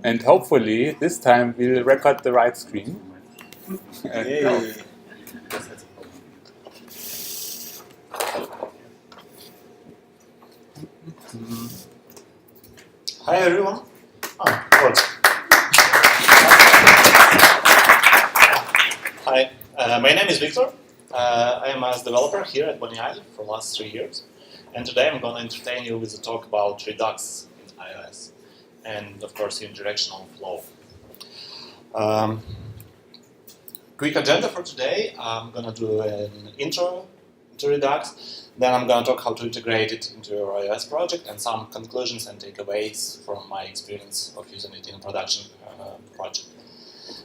And hopefully, this time we'll record the right screen. Yay. Hi everyone. Works. Hi, my name is Victor. I am a developer here at Bonnie for the last 3 years. And today I'm going to entertain you with a talk about Redux in iOS. And of course, unidirectional flow. Quick agenda for today. I'm going to do an intro to Redux. Then I'm going to talk how to integrate it into your iOS project and some conclusions and takeaways from my experience of using it in a production project.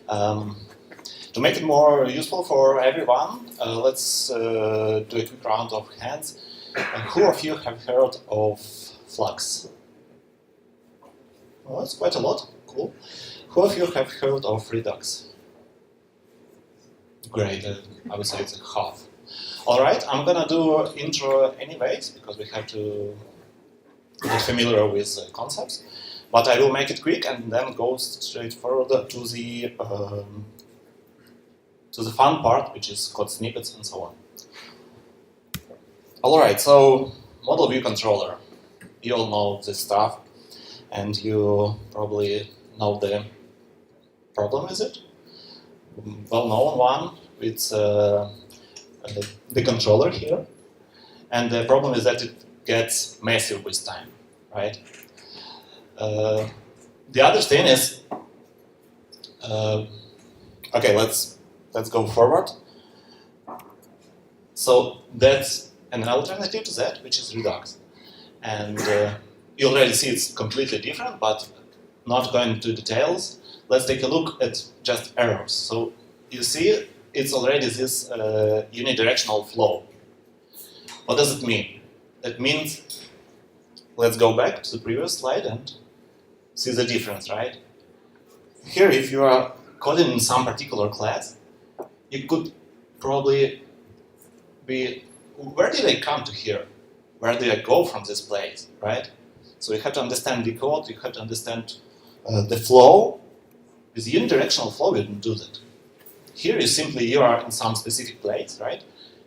To make it more useful for everyone, let's do a quick round of hands. Who of you have heard of Flux? Well, that's quite a lot. Cool. Who of you have heard of Redux? Great. I would say it's half. All right, I'm going to do intro anyways, because we have to get familiar with concepts. But I will make it quick and then go straight further to the fun part, which is code snippets and so on. All right, so model view controller. You all know this stuff, and you probably know the problem with it. Well-known one, it's the controller here, and the problem is that it gets messier with time, right? The other thing is, okay, let's go forward. So that's an alternative to that, which is Redux, and you already see it's completely different, but not going into details. Let's take a look at just errors. So you see it's already this unidirectional flow. What does it mean? It means, let's go back to the previous slide and see the difference, right? Here, if you are coding in some particular class, you could probably be, where did I come to here? Where did I go from this place, right? So you have to understand the code, you have to understand the flow. With unidirectional flow, you don't do that. Here you are in some specific place, right?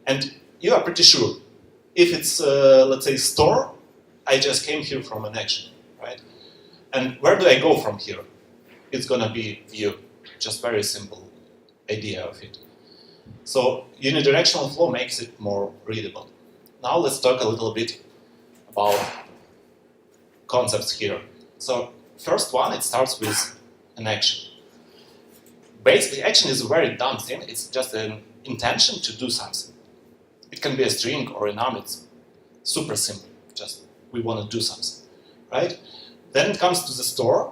And you are pretty sure. If it's, let's say, store, I just came here from an action, right? And where do I go from here? It's going to be view. Just very simple idea of it. So unidirectional flow makes it more readable. Now let's talk a little bit about concepts here. So first one, it starts with an action. Basically, action is a very dumb thing. It's just an intention to do something. It can be a string or a num. It's super simple. Just we want to do something, right? Then it comes to the store,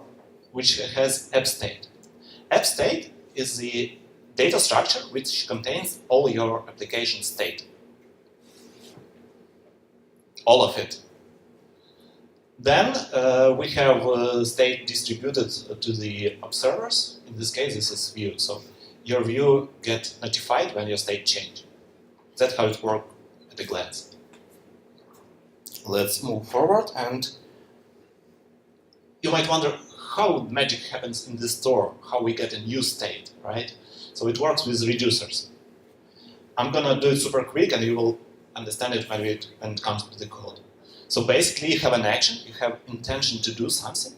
which has app state. App state is the data structure which contains all your application state. All of it. Then we have state distributed to the observers. In this case, this is view. So your view gets notified when your state changes. That's how it works at a glance. Let's move forward, and you might wonder how magic happens in this store, how we get a new state, right? So it works with reducers. I'm gonna do it super quick, and you will understand it when it comes to the code. So basically, you have an action, you have intention to do something,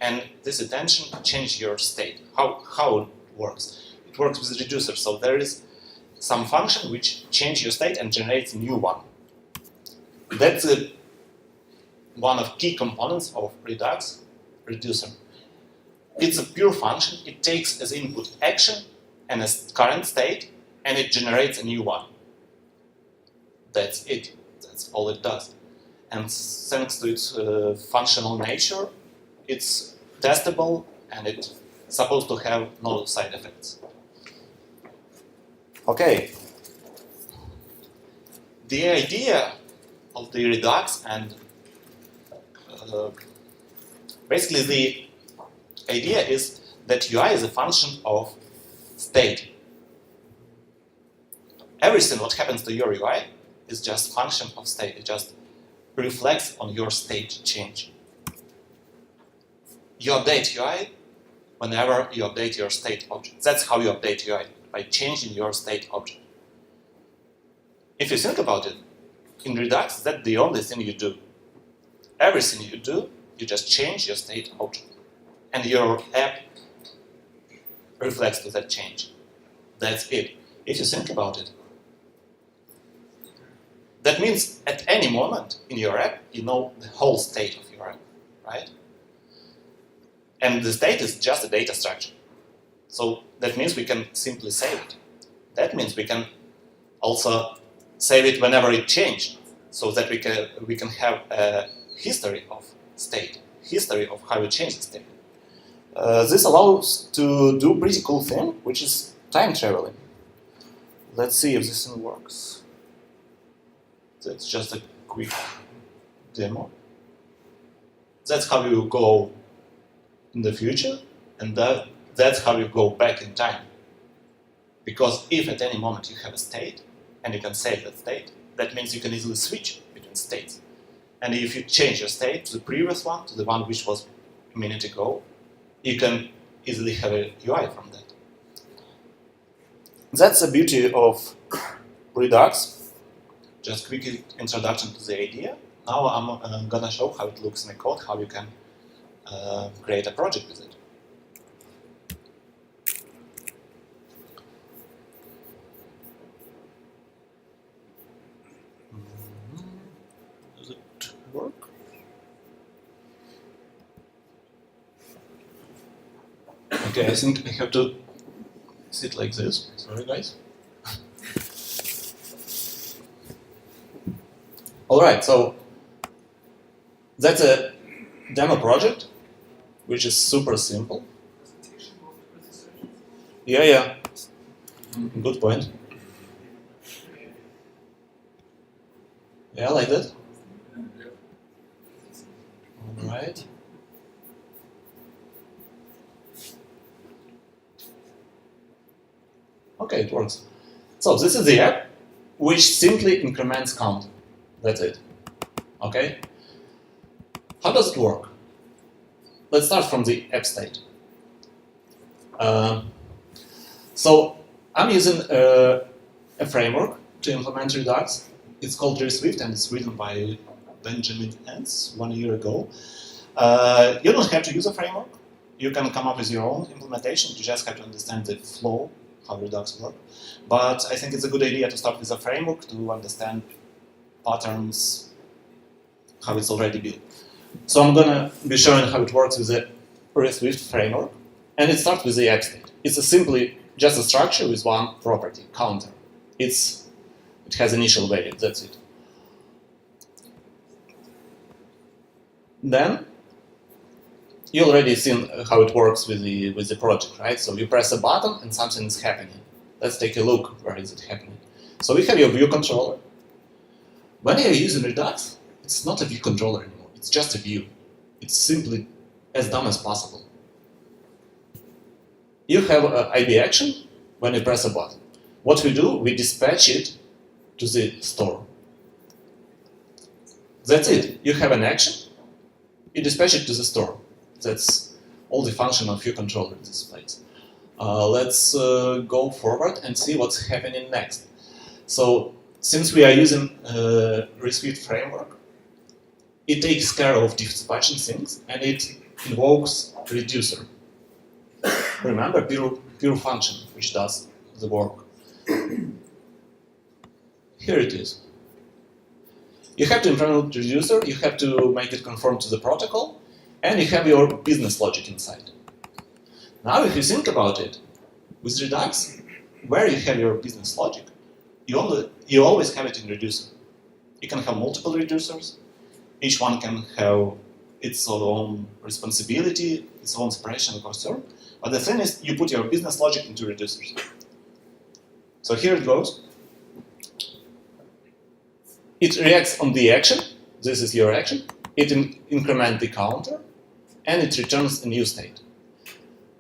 and this intention changes your state. How it works? It works with reducers. So there is some function which changes your state and generates a new one. That's one of key components of Redux, reducer. It's a pure function. It takes as input action and a current state, and it generates a new one. That's it. That's all it does. And thanks to its functional nature, it's testable and it's supposed to have no side effects. Okay. The idea of the Redux and basically the idea is that UI is a function of state. Everything what happens to your UI is just function of state. It just reflects on your state change. You update UI whenever you update your state object. That's how you update UI, by changing your state object. If you think about it, in Redux, that's the only thing you do. Everything you do, you just change your state object. And your app reflects to that change. That's it. If you think about it, that means at any moment in your app, you know the whole state of your app, right? And the state is just a data structure. So that means we can simply save it. That means we can also save it whenever it changes, so that we can have a history of state, history of how we change the state. This allows to do pretty cool thing, which is time traveling. Let's see if this thing works. That's just a quick demo. That's how you go in the future, and that's how you go back in time. Because if at any moment you have a state, and you can save that state, that means you can easily switch between states. And if you change your state to the previous one, to the one which was a minute ago, you can easily have a UI from that. That's the beauty of Redux. Just quick introduction to the idea. Now I'm gonna show how it looks in the code, how you can create a project with it. Does it work? Okay, I think I have to sit like this. Sorry, guys. All right, so that's a demo project, which is super simple. Yeah. Good point. Yeah, like that. All right. Okay, it works. So this is the app, which simply increments count. That's it. Okay. How does it work? Let's start from the app state. So I'm using a framework to implement Redux. It's called Swift, and it's written by Benjamin Hens 1 year ago. You don't have to use a framework. You can come up with your own implementation. You just have to understand the flow, how Redux works. But I think it's a good idea to start with a framework to understand patterns, how it's already built. So I'm going to be showing how it works with the Swift framework. And it starts with the app state. It's simply just a structure with one property, counter. It has initial value, that's it. Then, you already seen how it works with the project, right? So you press a button and something is happening. Let's take a look, where is it happening? So we have your view controller. When you're using Redux, it's not a view controller anymore, it's just a view. It's simply as dumb as possible. You have an IB action when you press a button. What we do, we dispatch it to the store. That's it. You have an action, you dispatch it to the store. That's all the function of view controller in this place. Let's go forward and see what's happening next. So, since we are using Swift framework, it takes care of dispatching things and it invokes reducer. Remember, pure function, which does the work. Here it is. You have to implement reducer, you have to make it conform to the protocol, and you have your business logic inside. Now, if you think about it, with Redux, where you have your business logic, you always have it in reducer. You can have multiple reducers. Each one can have its own responsibility, its own separation and concern. But the thing is, you put your business logic into reducers. So here it goes. It reacts on the action. This is your action. It increments the counter, and it returns a new state.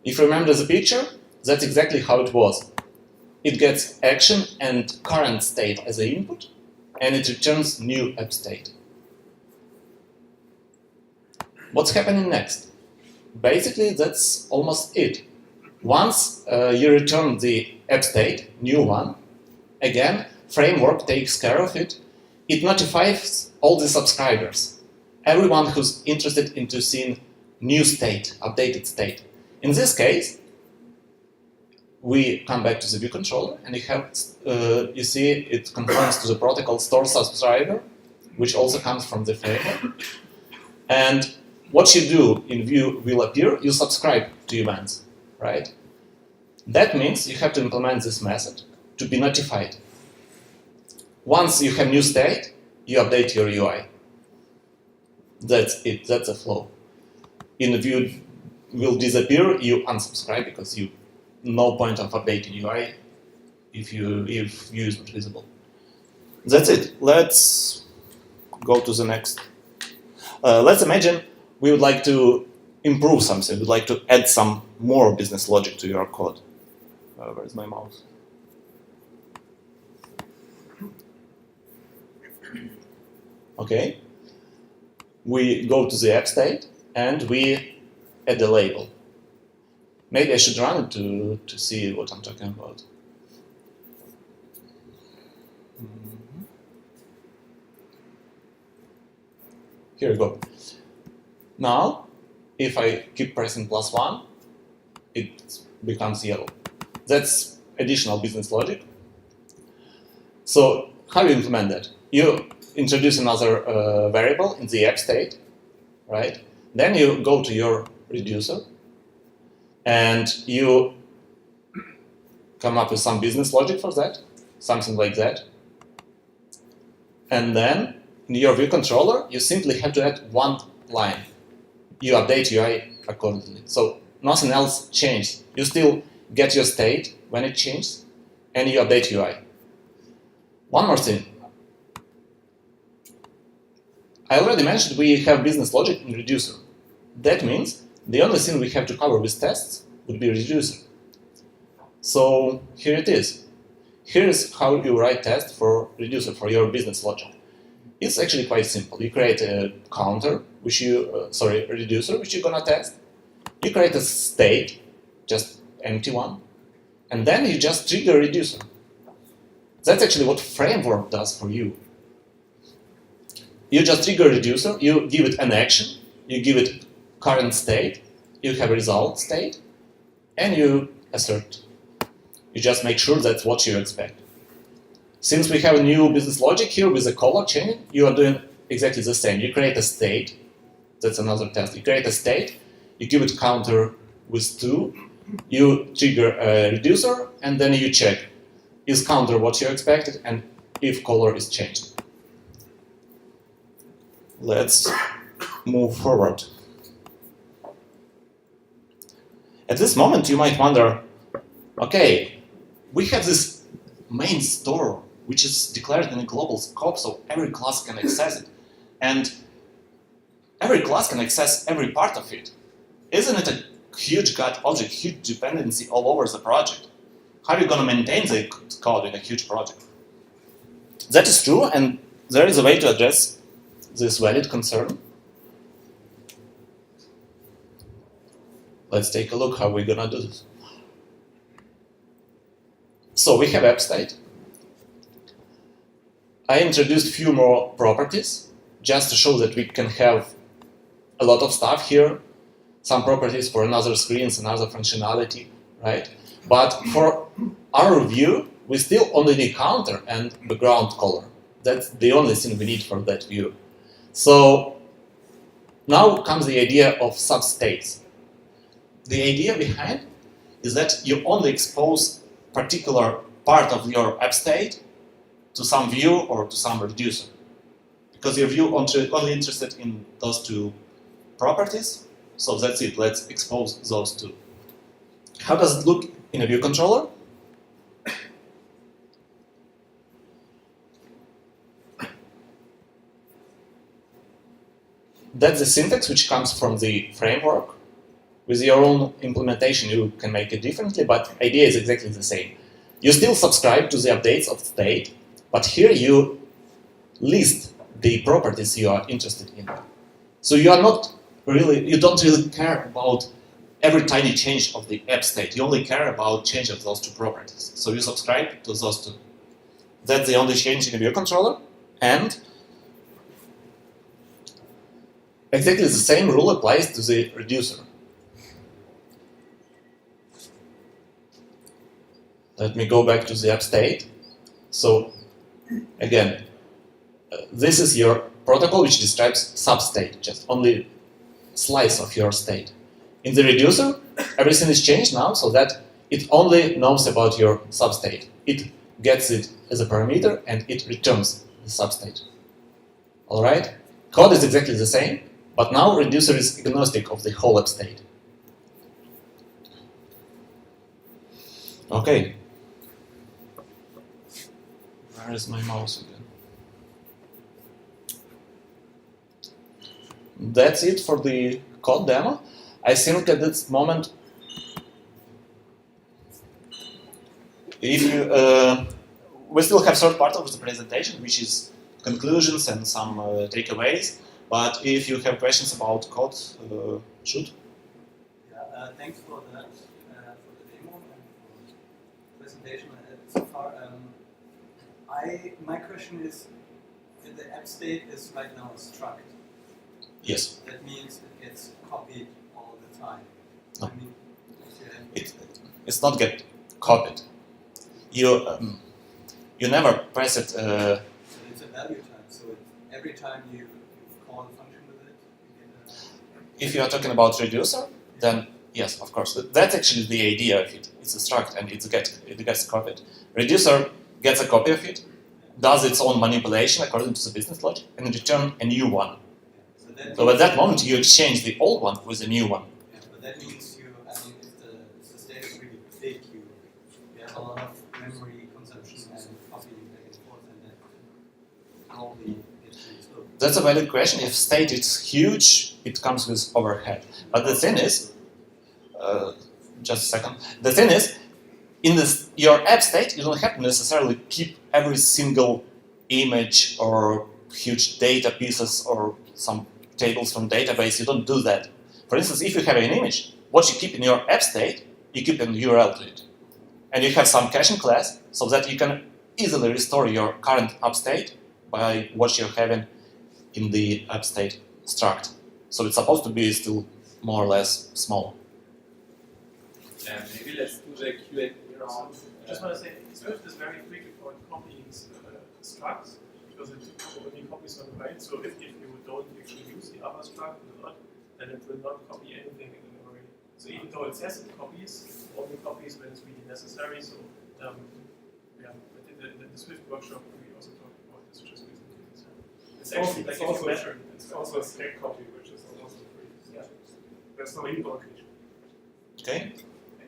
If you remember the picture, that's exactly how it was. It gets action and current state as an input, and it returns new app state. What's happening next? basically that's almost it. Once you return the app state, new one, again, framework takes care of it. It notifies all the subscribers, everyone who's interested into seeing new state, updated state. In this case, we come back to the view controller, and you see it conforms to the protocol store subscriber, which also comes from the framework. And what you do in view will appear, you subscribe to events, right? That means you have to implement this method to be notified. Once you have new state, you update your UI. That's it, that's the flow. In the view will disappear, you unsubscribe because you no point of updating UI if view is not visible. That's it. Let's go to the next. Let's imagine we would like to improve something. We'd like to add some more business logic to your code. Where's my mouse? Okay. We go to the app state and we add a label. Maybe I should run it to see what I'm talking about. Here we go. Now, if I keep pressing +1, it becomes yellow. That's additional business logic. So how do you implement that? You introduce another variable in the app state, right? Then you go to your reducer and you come up with some business logic for that, something like that. And then in your view controller, you simply have to add one line. You update UI accordingly. So nothing else changes. You still get your state when it changes, and you update UI. One more thing. I already mentioned we have business logic in reducer. That means the only thing we have to cover with tests would be reducer. So here it is. Here is how you write test for reducer, for your business logic. It's actually quite simple. You create a counter, a reducer, which you're gonna test. You create a state, just empty one, and then you just trigger a reducer. That's actually what framework does for you. You just trigger a reducer, you give it an action, you give it current state, you have a result state, and you assert. You just make sure that's what you expect. Since we have a new business logic here with a color chaining, you are doing exactly the same. You create a state, that's another test. You create a state, you give it counter with 2, you trigger a reducer, and then you check, is counter what you expected, and if color is changed. Let's move forward. At this moment, you might wonder, okay, we have this main store, which is declared in a global scope, so every class can access it. And every class can access every part of it. Isn't it a huge God object, huge dependency all over the project? How are you going to maintain the code in a huge project? That is true, and there is a way to address this valid concern. Let's take a look how we're going to do this. So we have app state. I introduced a few more properties just to show that we can have a lot of stuff here. Some properties for another screens, another functionality, right? But for our view, we still only need counter and background color. That's the only thing we need for that view. So now comes the idea of substates. The idea behind is that you only expose particular part of your app state to some view or to some reducer. Because your view only interested in those two properties, so that's it, let's expose those two. How does it look in a view controller? That's the syntax which comes from the framework. With your own implementation, you can make it differently, but idea is exactly the same. You still subscribe to the updates of state, but here you list the properties you are interested in. So you are not you don't really care about every tiny change of the app state. You only care about change of those two properties. So you subscribe to those two. That's the only change in the view controller. And exactly the same rule applies to the reducer. Let me go back to the app state. So again, this is your protocol which describes substate, just only slice of your state. In the reducer, everything is changed now so that it only knows about your substate. It gets it as a parameter and it returns the substate. All right? Code is exactly the same, but now reducer is agnostic of the whole app state. Okay. Where is my mouse again? That's it for the code demo. I think at this moment, if you, we still have third part of the presentation, which is conclusions and some takeaways. But if you have questions about code, shoot. Yeah, thanks for that, for the demo and for the presentation so far. My question is, the app state is right now a struct. Yes. That means it gets copied all the time. No. I mean, It's not get copied. You never press it. so it's a value type. So every time you call a function with it, you get a. If you are talking about reducer, then yes, of course. That's actually the idea of it. It's a struct and it gets copied. Reducer gets a copy of it, does its own manipulation according to the business logic, and return a new one. So at that moment, you exchange the old one with a new one. Yeah, but that means if the state is really big, you have a lot of memory consumption and copying back and forth, and that probably gets really slow. That's a valid question. If state is huge, it comes with overhead. But the thing is, just a second. The thing is, in your app state, you don't have to necessarily keep every single image or huge data pieces or some tables from database. You don't do that. For instance, if you have an image, what you keep in your app state, you keep an URL to it. And you have some caching class so that you can easily restore your current app state by what you're having in the app state struct. So it's supposed to be still more or less small. Yeah, maybe let's do the Q&A round. I just want to say, Swift is very quick about copying structs because it only copies on the right. So if you don't actually use the other struct a lot, then it will not copy anything in the array. So even though it says it copies, it only copies when it's really necessary. So yeah, but in the Swift workshop we also talked about this just recently. So it's actually like if you measure, it's also a stack copy, which is almost free. Yeah. There's no invocation. Okay.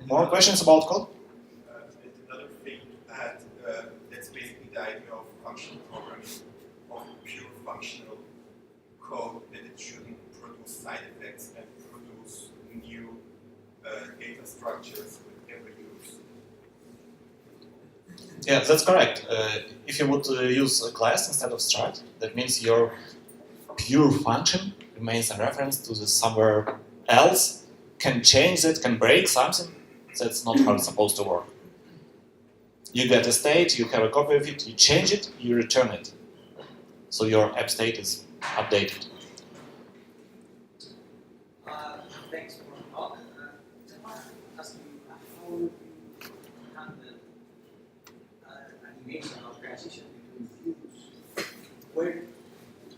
More questions about code? And another thing to add, that's basically the idea of functional programming, of pure functional code, that it shouldn't produce side effects and produce new data structures with every use. Yeah, that's correct. If you would use a class instead of struct, that means your pure function remains a reference to the somewhere else, can change it, can break something. That's not how it's supposed to work. You get a state, you have a copy of it, you change it, you return it. So your app state is updated. Thanks for the talk. I want to ask you how you handle animation or transition between views, where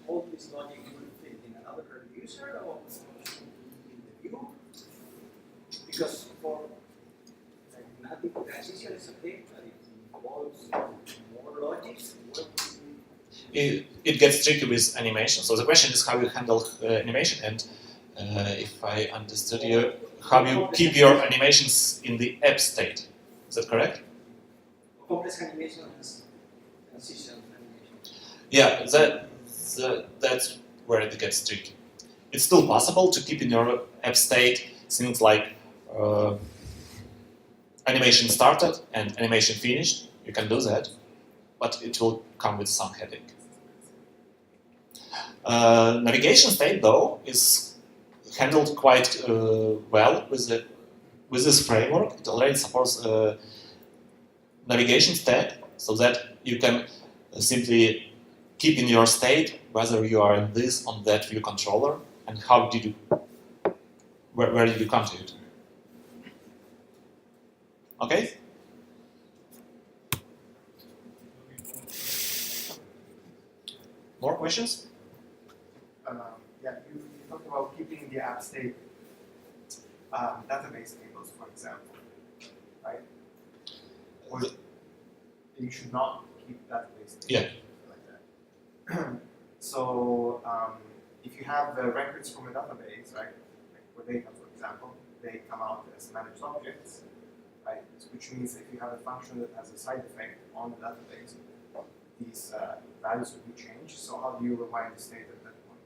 all this logic will fit in another user or in the view, because for native transition is okay, but it involves more logic. It gets tricky with animation. So the question is how you handle animation, and if I understood you, how you keep your animations in the app state. Is that correct? Complex animation has transition animation. Yeah, that's where it gets tricky. It's still possible to keep in your app state things like animation started and animation finished. You can do that, but it will come with some headache. Navigation state, though, handled quite well with this framework. It already supports navigation stack, so that you can simply keep in your state whether you are in this on that view controller and how did you where did you come to it. Okay? More questions? Yeah, you talked about keeping the app state database tables, for example, right? Or you should not keep database tables like that. So if you have the records from a database, right, like for data, for example, they come out as managed objects, right? Which means if you have a function that has a side effect on the database, these values will be changed. So how do you rewind the state at that point?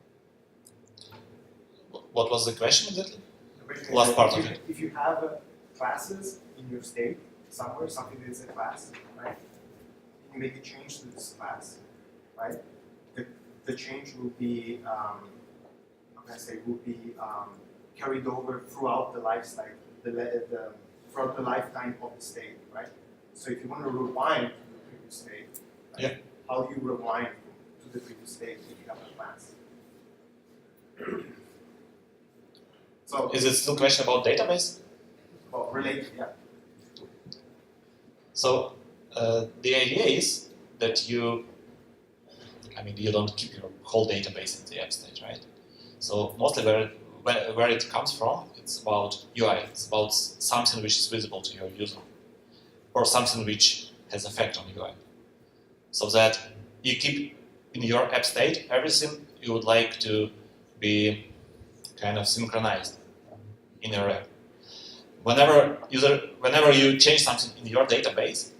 What was the question exactly? The question Last is part of it. If you have classes in your state somewhere, something that is a class, right? You make a change to this class, right? The change will be, how can I say, will be carried over throughout the life cycle, throughout the lifetime of the state, right? So if you want to rewind to the previous state, right, how do you rewind to the previous state if you have a class? So Is it still a question about database? well, related, yeah. So the idea is that you don't keep your whole database in the app state, right? So mostly where it comes from, it's about UI. It's about something which is visible to your user, or something which has effect on UI. So that you keep in your app state everything you would like to be kind of synchronized in your app. Whenever you change something in your database,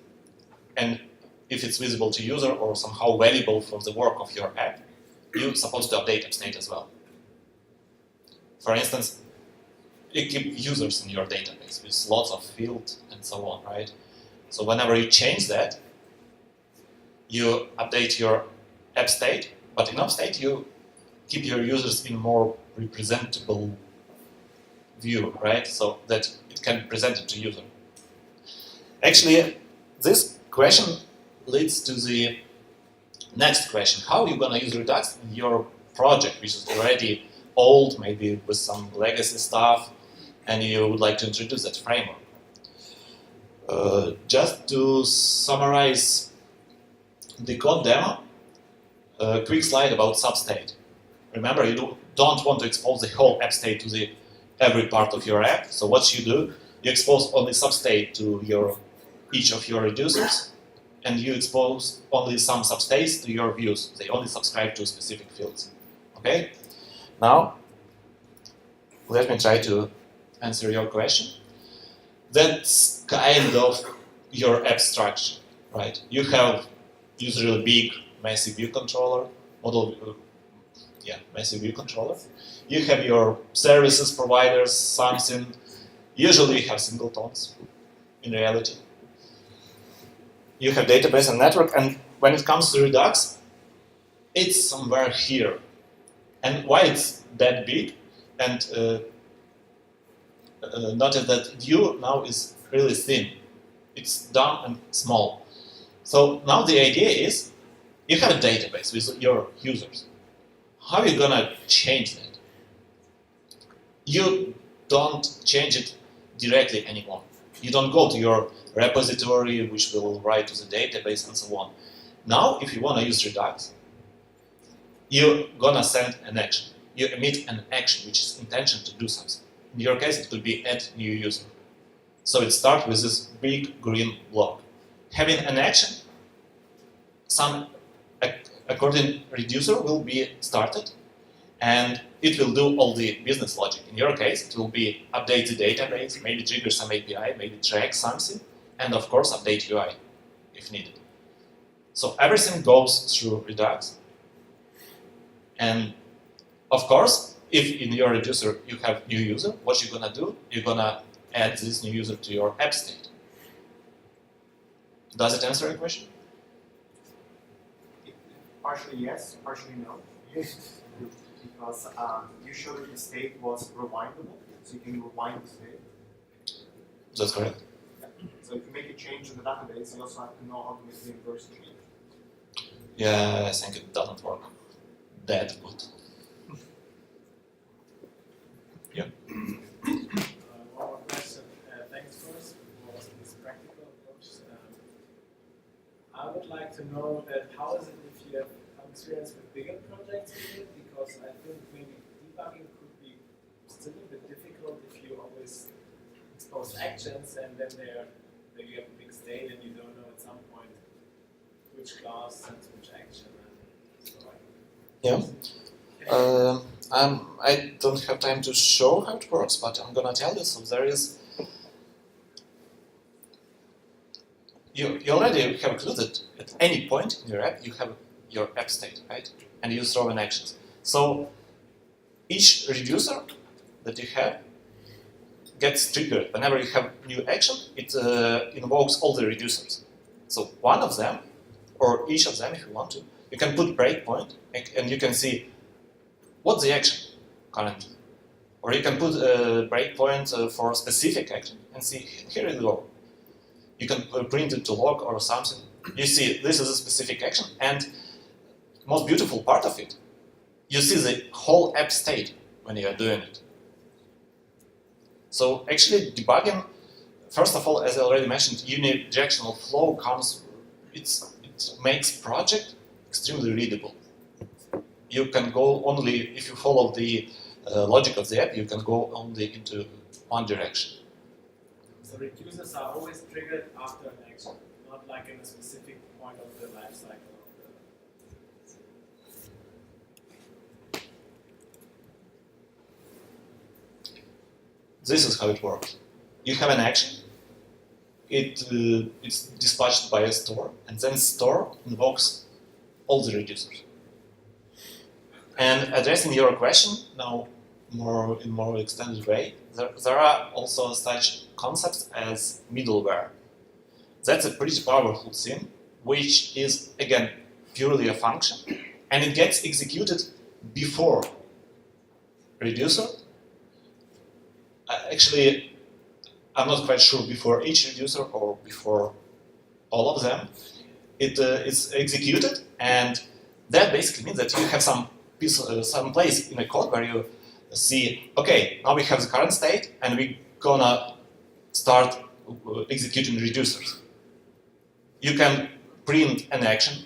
and if it's visible to user or somehow valuable for the work of your app, you're supposed to update app state as well. For instance, you keep users in your database with lots of fields and so on, right? So whenever you change that, you update your app state, but in app state you keep your users in more representable view, right? So that it can be presented to user. Actually, this question leads to the next question. How are you going to use Redux in your project, which is already old, maybe with some legacy stuff, and you would like to introduce that framework? Just to summarize the code demo, a quick slide about substate. Remember, you don't want to expose the whole app state to every part of your app. So what you do, you expose only substate to each of your reducers, and you expose only some substates to your views. They only subscribe to specific fields. Okay? Now, let me try to answer your question. That's kind of your abstraction, right? You have usually big, massive view controller, massive view controller. You have your services providers, something. Usually you have singletons in reality. You have database and network, and when it comes to Redux, it's somewhere here. And why it's that big? And notice that view now is really thin. It's dumb and small. So now the idea is, you have a database with your users. How are you gonna change that? You don't change it directly anymore. You don't go to your repository, which will write to the database and so on. Now, if you want to use Redux, you're gonna send an action. You emit an action, which is intention to do something. In your case, it could be add new user. So it starts with this big green block. Having an action, some according reducer will be started, and it will do all the business logic. In your case, it will be update the database, maybe trigger some API, maybe track something, and of course update UI if needed. So everything goes through Redux. And of course, if in your reducer you have new user, what you're gonna do? You're gonna add this new user to your app state. Does it answer your question? Partially yes, partially no. because you showed that the state was rewindable, so you can rewind the state. That's correct. Yeah. So if you make a change in the database, you also have to know how to make the inverse change. Yeah, I think it doesn't work that good. Yeah. One more question. Thanks first for this practical approach. I would like to know that how is it if you have experience with bigger projects with it, because I think maybe debugging could be still a bit difficult if you always expose actions and then maybe you have a big state and you don't know at some point which class sends which action. And so I don't have time to show how it works, but I'm gonna tell you. So there is. You already have included at any point in your app you have your app state, right? And you throw in actions. So each reducer that you have gets triggered whenever you have new action. It invokes all the reducers. So one of them, or each of them, if you want to, you can put breakpoint and you can see what's the action currently. Or you can put a breakpoint for a specific action and see, here you go. You can print it to log or something. You see, this is a specific action, and most beautiful part of it, you see the whole app state when you are doing it. So actually debugging, first of all, as I already mentioned, unidirectional flow comes, it makes project extremely readable. You can go only, if you follow the logic of the app, you can go only into one direction. So reducers are always triggered after an action, not like in a specific point of the life cycle of the. This is how it works. You have an action, it's dispatched by a store, and then store invokes all the reducers. And addressing your question now in more extended way, there are also such concepts as middleware. That's a pretty powerful thing, which is, again, purely a function, and it gets executed before reducer. Actually, I'm not quite sure before each reducer or before all of them. It's executed, and that basically means that you have some place in the code where you see, okay, now we have the current state, and we're gonna start executing reducers. You can print an action,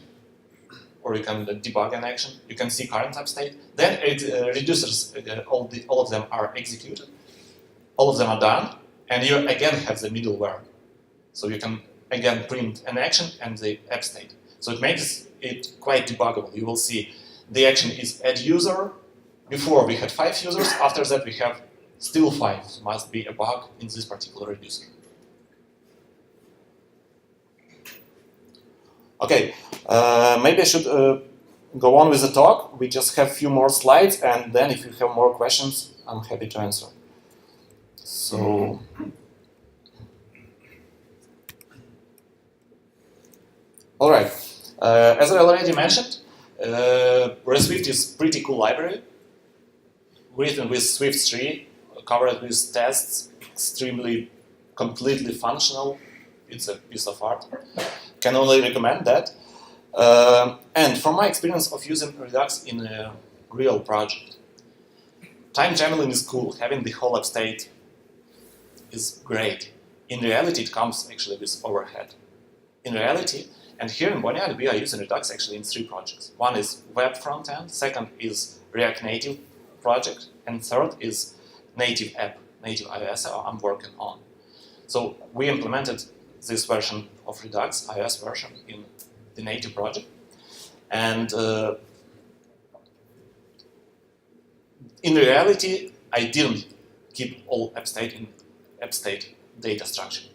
or you can debug an action. You can see current app state. Then reducers, all of them are executed. All of them are done, and you again have the middleware. So you can again print an action and the app state. So it makes it quite debuggable. You will see the action is add user. Before we had 5 users, after that we have still 5. So must be a bug in this particular reducer. Okay, maybe I should go on with the talk. We just have a few more slides, and then if you have more questions, I'm happy to answer. So, all right. As I already mentioned, ReSwift is a pretty cool library, written with Swift 3, covered with tests, extremely, completely functional. It's a piece of art. Can only recommend that. And from my experience of using Redux in a real project, time traveling is cool. Having the whole app state is great. In reality, it comes actually with overhead. In reality, and here in Boneyard, we are using Redux actually in 3 projects. One is web frontend, second is React Native project, and third is native app, native iOS I'm working on. So we implemented this version of Redux, iOS version, in the native project. And in reality, I didn't keep all app state in app state data structure.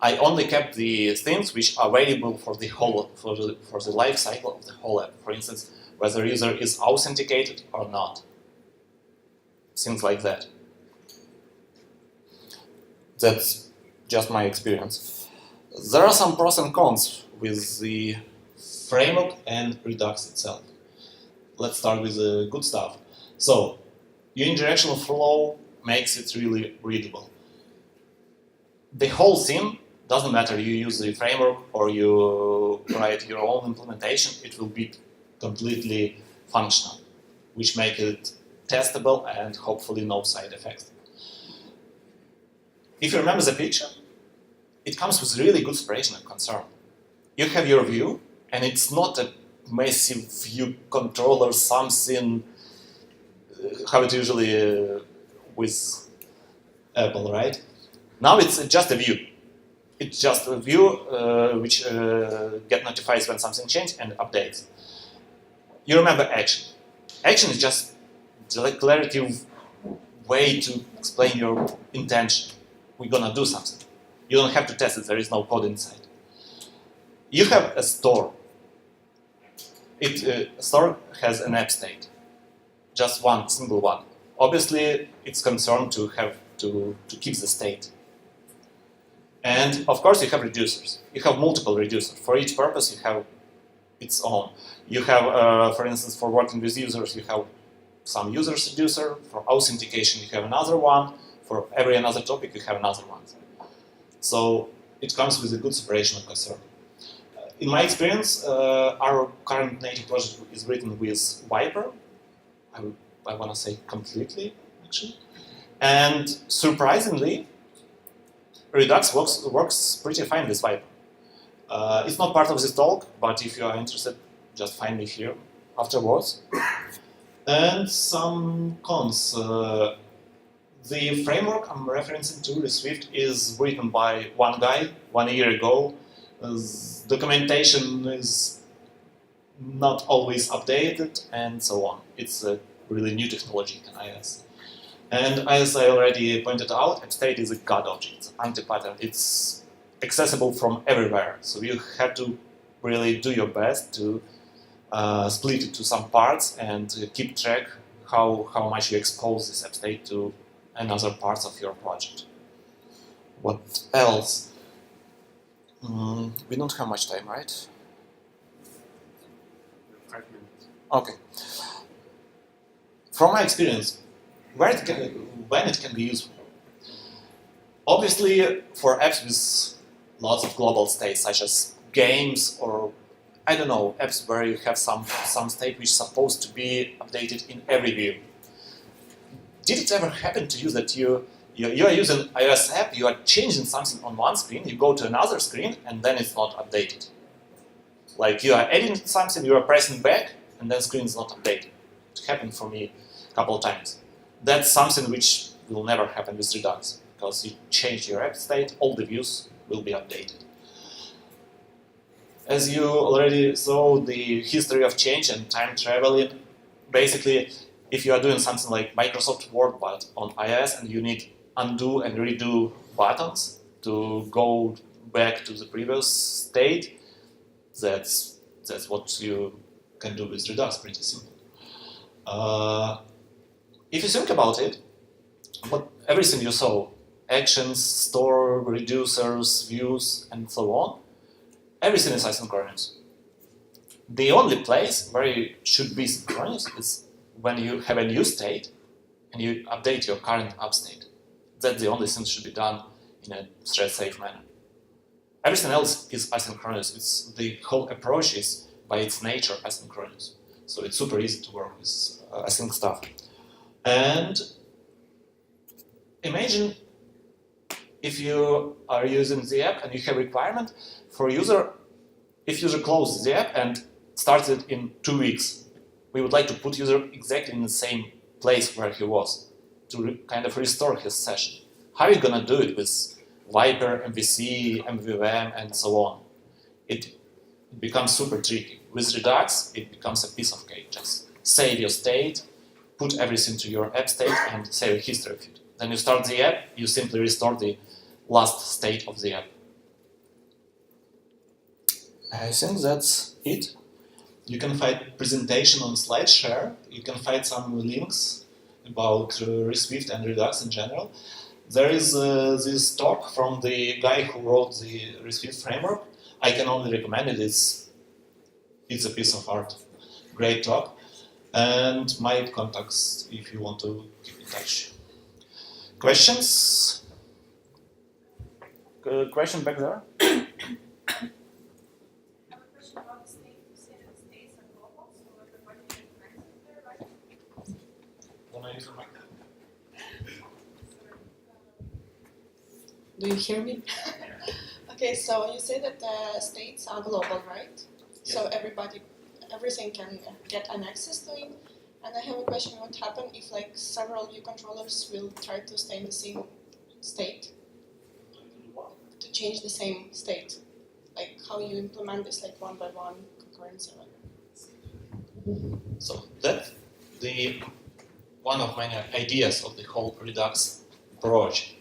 I only kept the things which are available for the whole for the life cycle of the whole app. For instance, whether the user is authenticated or not. Things like that. That's just my experience. There are some pros and cons with the framework and Redux itself. let's start with the good stuff. So, unidirectional flow makes it really readable. The whole thing doesn't matter. You use the framework or you write your own implementation. It will be completely functional, which makes it testable and hopefully no side effects. If you remember the picture, it comes with really good separation and concern. You have your view, and it's not a massive view controller, something, how it usually with Apple, right? Now it's just a view. It's just a view which get notifies when something changes and updates. You remember action. Action is just the declarative way to explain your intention. We're gonna do something. You don't have to test it, there is no code inside. You have a store. A store has an app state. Just one, single one. Obviously, it's concerned to have to keep the state. And of course, you have reducers. You have multiple reducers. For each purpose, you have its own. You have, for instance, for working with users, you have some users reducer. For authentication, you have another one. For every another topic, you have another one. So it comes with a good separation of concern. In my experience, our current native project is written with Viper. I want to say completely, actually. And surprisingly, Redux works pretty fine with Viper. It's not part of this talk, but if you are interested, just find me here afterwards. And some cons. The framework I'm referencing to, Swift, is written by one guy 1 year ago. Documentation is not always updated, and so on. It's a really new technology in iOS. And as I already pointed out, AppState is a God object, it's anti-pattern. It's accessible from everywhere, so you have to really do your best to split it to some parts and keep track how much you expose this AppState to another parts of your project. What else? We don't have much time, right? 5 minutes. Okay. From my experience, when it can be useful? Obviously, for apps with lots of global states, such as games or, I don't know, apps where you have some state which is supposed to be updated in every view. Did it ever happen to you that you are using iOS app, you are changing something on one screen, you go to another screen, and then it's not updated? Like you are adding something, you are pressing back, and then screen is not updated. It happened for me a couple of times. That's something which will never happen with Redux, because you change your app state, all the views will be updated. As you already saw, the history of change and time traveling, basically, if you are doing something like Microsoft Word but on iOS and you need undo and redo buttons to go back to the previous state, that's what you can do with Redux, pretty simple. If you think about it, everything you saw, actions, store, reducers, views, and so on, everything is asynchronous. The only place where you should be synchronous is when you have a new state and you update your current app state. That's the only thing that should be done in a thread-safe manner. Everything else is asynchronous. The whole approach is, by its nature, asynchronous. So it's super easy to work with async stuff. And imagine if you are using the app and you have requirement for user, if user closes the app and starts it in 2 weeks, we would like to put user exactly in the same place where he was to kind of restore his session. How are you going to do it with Viper, MVC, MVVM, and so on? It becomes super tricky. With Redux, it becomes a piece of cake. Just save your state, put everything to your app state, and save a history of it. Then you start the app, you simply restore the last state of the app. I think that's it. You can find presentation on SlideShare. You can find some links about Swift and Redux in general. There is this talk from the guy who wrote the Swift framework. I can only recommend it. It's a piece of art. Great talk. And my contacts if you want to keep in touch. Questions? Question back there? I have a question about the state. You say that states are global, so everybody can access there, right? Wanna use the mic? Do you hear me? Okay, so you say that the states are global, right? So everything can get an access to it. And I have a question: what happens if like several view controllers will try to stay in the same state? To change the same state, like how you implement this, like one by one concurrency. So that one of my ideas of the whole Redux approach.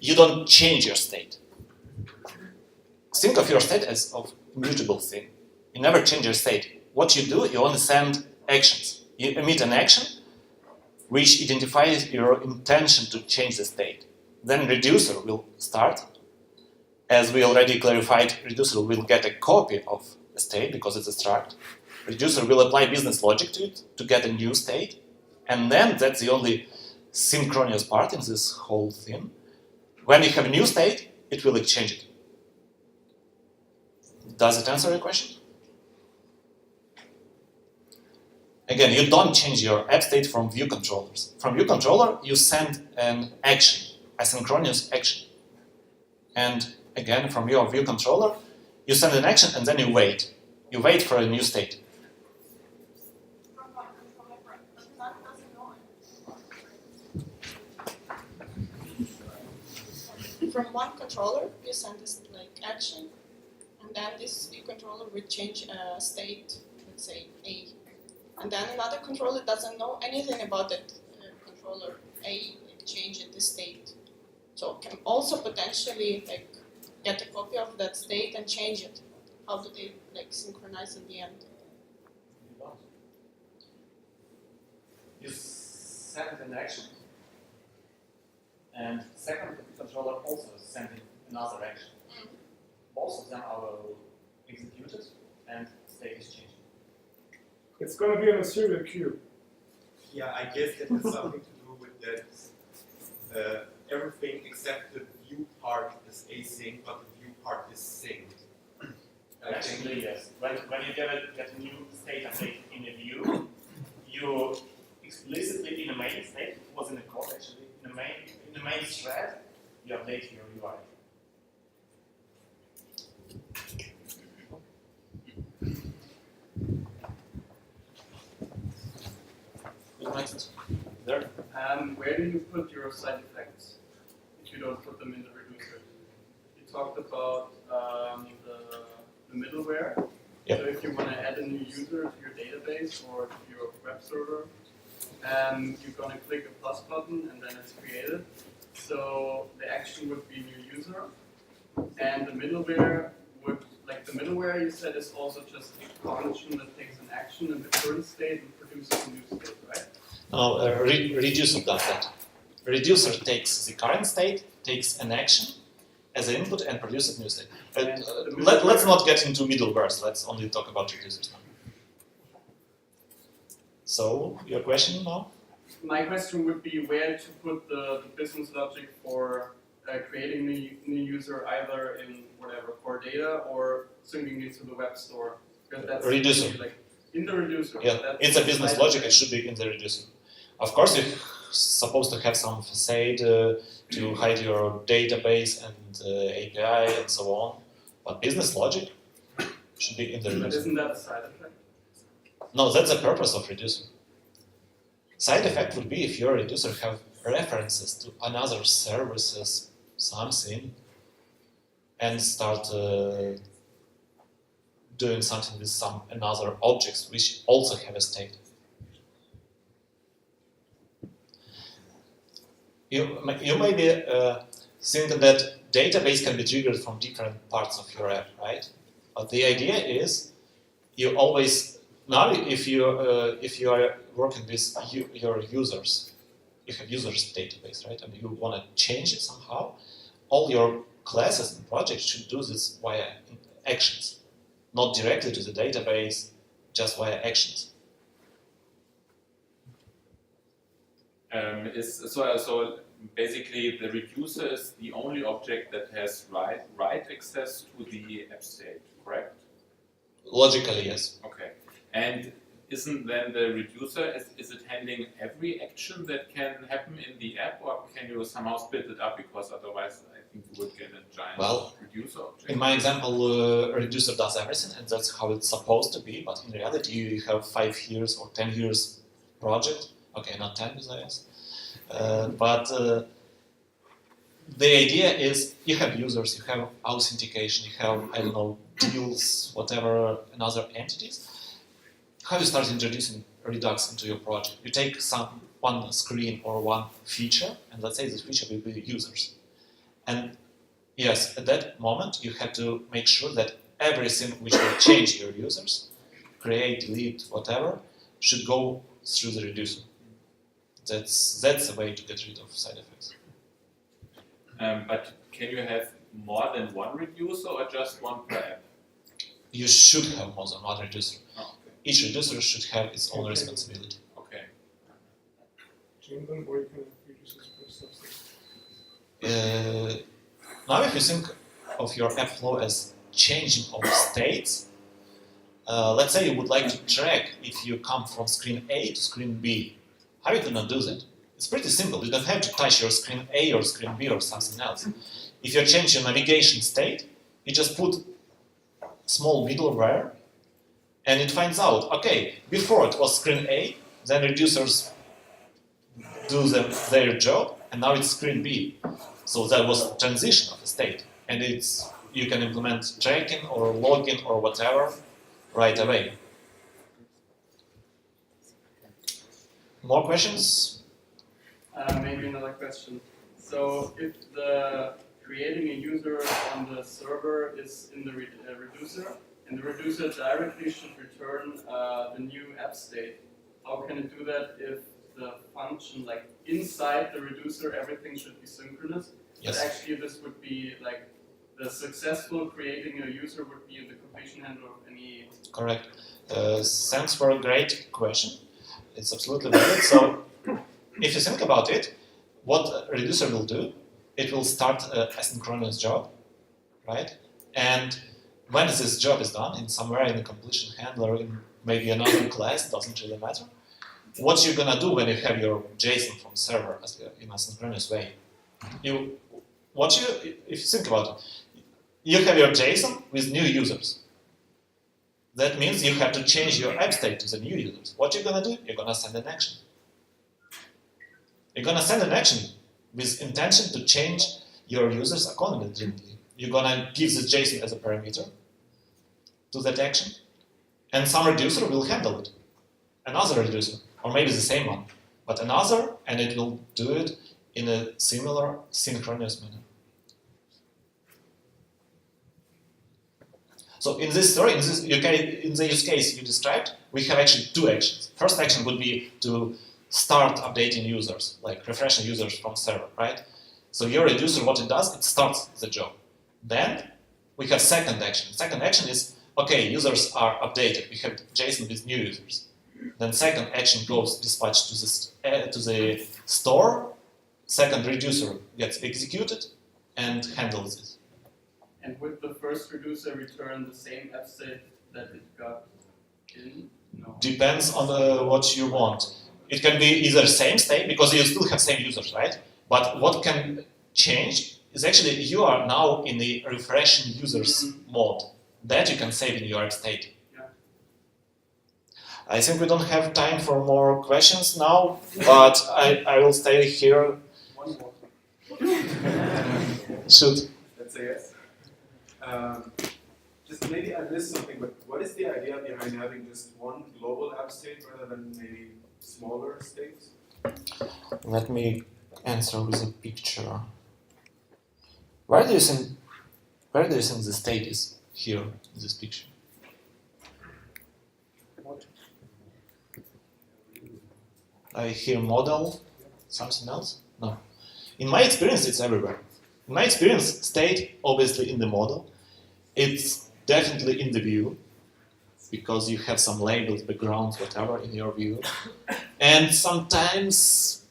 You don't change your state. Think of your state as a mutable thing. You never change your state. What you do, you only send actions. You emit an action which identifies your intention to change the state. Then reducer will start. As we already clarified, reducer will get a copy of the state because it's a struct. Reducer will apply business logic to it to get a new state. And then that's the only synchronous part in this whole thing. When you have a new state, it will exchange it. Does it answer your question? Again, you don't change your app state from view controllers. From view controller, you send an action, a synchronous action. And again, from your view controller, you send an action and then you wait. You wait for a new state. From one controller, right? But that doesn't know it. From one controller, you send this like action, and then this view controller will change a state, let's say A. And then another controller doesn't know anything about that controller A changing the state. So can also potentially like get a copy of that state and change it. How do they like synchronize in the end? You send an action, and second the controller also sending another action. Both of them are executed and state is changed. It's going to be on a serial queue. Yeah, I guess that has something to do with that. Everything except the view part is async, but the view part is synced. Actually, yes. When you get a new state update in a view, you explicitly in the main state, it was in the code actually, in the main thread, you update your UI. There. Where do you put your side effects if you don't put them in the reducer? You talked about the middleware. Yep. So if you want to add a new user to your database or to your web server, you're going to click a plus button and then it's created. So the action would be new user, and the middleware would, like the middleware you said is also just a function that takes an action in the current state and produces a new state, right? No, reducer does that. Reducer takes the current state, takes an action as an input and produces a new state. Let's not get into middlewares, let's only talk about reducers now. So, your question now? My question would be where to put the business logic for creating new user either in whatever core data or syncing it to the web store. Because that's reducer. Like in the reducer. Yeah, it's a business logic, it should be in the reducer. Of course, you're supposed to have some facade to hide your database and API and so on, but business logic should be in the reducer. But isn't that a side effect? No, that's the purpose of reducer. Side effect would be if your reducer have references to another services, something, and start doing something with some another objects which also have a state. You may be thinking that database can be triggered from different parts of your app, right? But the idea is you always now if you are working with your users, you have users database, right? And you want to change it somehow. All your classes and projects should do this via actions, not directly to the database, just via actions. So basically the reducer is the only object that has write access to the app state, correct? Logically, yes. Okay. And isn't then the reducer, is it handling every action that can happen in the app, or can you somehow split it up, because otherwise I think you would get a giant reducer object? In my example, reducer does everything, and that's how it's supposed to be, but in reality you have 5 years or 10 years project. Okay, not 10 with iOS. But the idea is you have users, you have authentication, you have, I don't know, deals, whatever, and other entities. How you start introducing Redux into your project? You take one screen or one feature, and let's say this feature will be users. And yes, at that moment you have to make sure that everything which will change your users, create, delete, whatever, should go through the reducer. That's a way to get rid of side effects. But can you have more than one reducer or just one per app? You should have more than one reducer. Oh, okay. Each reducer should have its own responsibility. Okay. Chain them, or you can have reducers per subset. Now if you think of your app flow as changing of states, let's say you would like to track if you come from screen A to screen B. How are you going to do that? It's pretty simple. You don't have to touch your screen A or screen B or something else. If you change your navigation state, you just put small middleware, and it finds out, okay, before it was screen A, then reducers do their job, and now it's screen B. So that was a transition of a state, and you can implement tracking or logging or whatever right away. More questions? Maybe another question. So if the creating a user on the server is in the reducer, and the reducer directly should return the new app state, how can it do that if the function, like inside the reducer, everything should be synchronous? Yes. But actually this would be like the successful creating a user would be in the completion handler of any... Correct. Thanks for a great question. It's absolutely valid. So if you think about it, what a reducer will do, it will start a asynchronous job, right? And when this job is done, somewhere in the completion handler, in maybe another class, doesn't really matter, what you're gonna do when you have your JSON from server in a synchronous way? If you think about it, you have your JSON with new users. That means you have to change your app state to the new users. What you're gonna do? You're gonna send an action. You're gonna send an action with intention to change your users accordingly. You're gonna give this JSON as a parameter to that action, and some reducer will handle it. Another reducer, or maybe the same one, but another, and it will do it in a similar synchronous manner. So in this story, in the use case you described, we have actually two actions. First action would be to start updating users, like refreshing users from server, right? So your reducer, what it does, it starts the job. Then we have second action. Second action is, okay, users are updated. We have JSON with new users. Then second action goes dispatched to the store. Second reducer gets executed and handles it. And would the first reducer return the same app state that it got in? No. Depends on what you want. It can be either same state, because you still have same users, right? But what can change is actually you are now in the refreshing users mode. That you can save in your app state. Yeah. I think we don't have time for more questions now, but I will stay here. One more. Shoot. Let's say yes. Just maybe I missed something, but what is the idea behind having just one global app state rather than maybe smaller states? Let me answer with a picture. Where do you think the state is here in this picture? I hear model, something else? No. In my experience, it's everywhere. In my experience, state obviously in the model. It's definitely in the view, because you have some labels, backgrounds, whatever in your view. And sometimes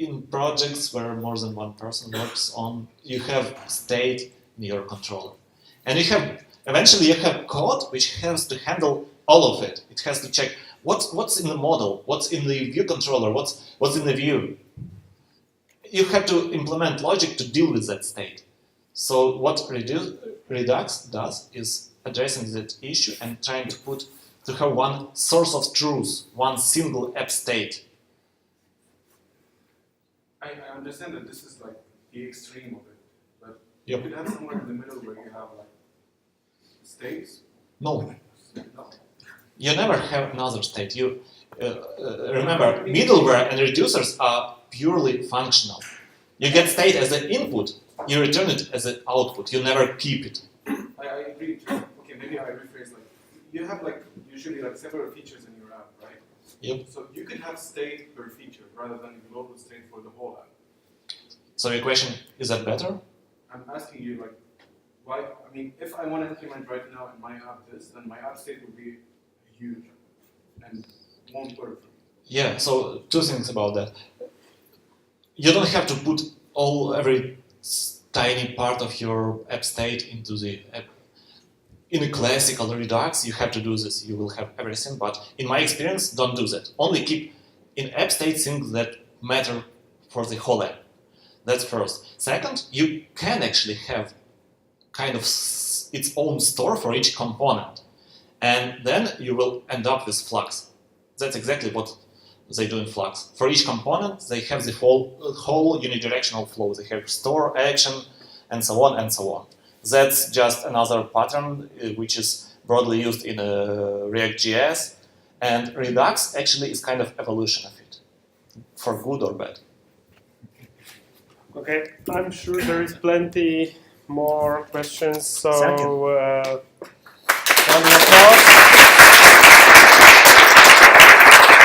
in projects where more than one person works on, you have state in your controller. And eventually you have code which has to handle all of it. It has to check what's in the model, what's in the view controller, what's in the view. You have to implement logic to deal with that state. So what Redux does is addressing that issue and trying to have one source of truth, one single app state. I understand that this is like the extreme of it, but Yep. you could have somewhere in the middle where you have like states. No. No. You never have another state. You remember, middleware and reducers are purely functional. You get state as an input, you return it as an output. You never keep it. I agree too. Okay, maybe I rephrase like you have like usually like several features in your app, right? Yep. So you could have state per feature rather than a global state for the whole app. So your question, is that better? I'm asking you like why I mean if I want to implement right now in my app this, then my app state will be huge and won't work for me. Yeah, so two things about that. You don't have to put every tiny part of your app state into the app. In a classical Redux, you have to do this. You will have everything, but in my experience, don't do that. Only keep in app state things that matter for the whole app. That's first. Second, you can actually have kind of its own store for each component. And then you will end up with Flux. That's exactly what they do in Flux. For each component, they have the whole unidirectional flow. They have store, action, and so on and so on. That's just another pattern which is broadly used in React.js. And Redux actually is kind of evolution of it, for good or bad. Okay, I'm sure there is plenty more questions. So, round of applause.